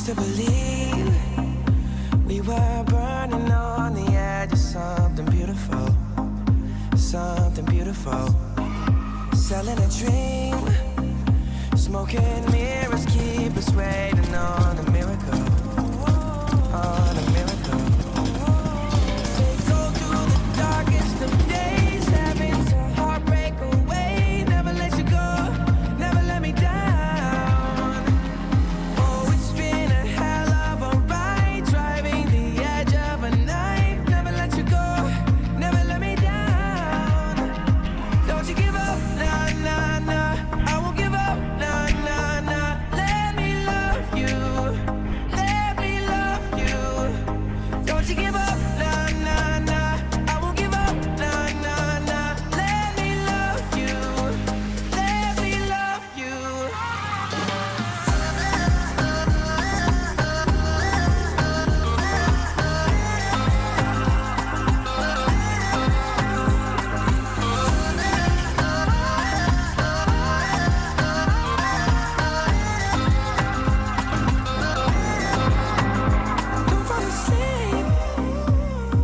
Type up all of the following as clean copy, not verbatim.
to believe we were burning on the edge of something beautiful, something beautiful. Selling a dream, smoking mirrors keep us waiting on a miracle, on a miracle. They go through the darkest of days, having to heartbreak away. Never let you go, never let me down. Oh, it's been a hell of a ride, driving the edge of a knife. Never let you go, never let me down. Don't you give up, nah, nah, nah. I won't give up, nah, nah, nah. Let me love you, let me love you. Don't you give up, nah, nah, nah. I won't give up, nah, nah, nah. Let me love you, let me love you. Don't fall asleep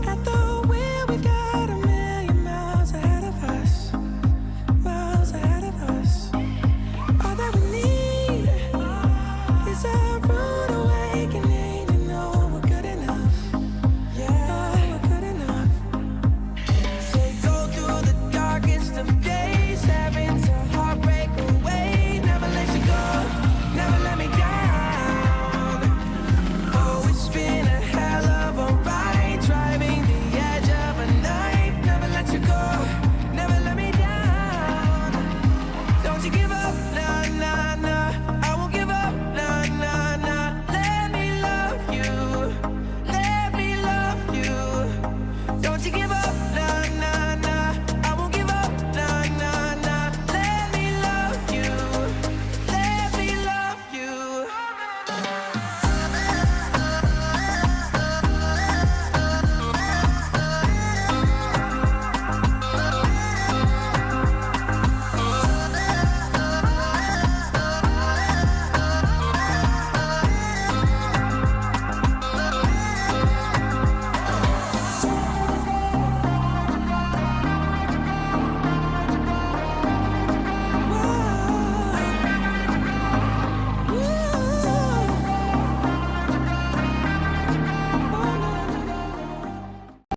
at the wheel. We've got a million miles ahead of us, miles ahead of us. All that we need is a rude awakening to know we're good enough. Yeah, we're good enough. They go through the darkest of days, having to heartbreak away. Never let you go, never let me down. Oh, it's been a hell of a ride, driving the edge of a knife. Never let you go, never let me down. Don't you give up, nah, nah, nah. I won't give up, nah, nah, nah. Let me love you, let me love you. Don't you give up.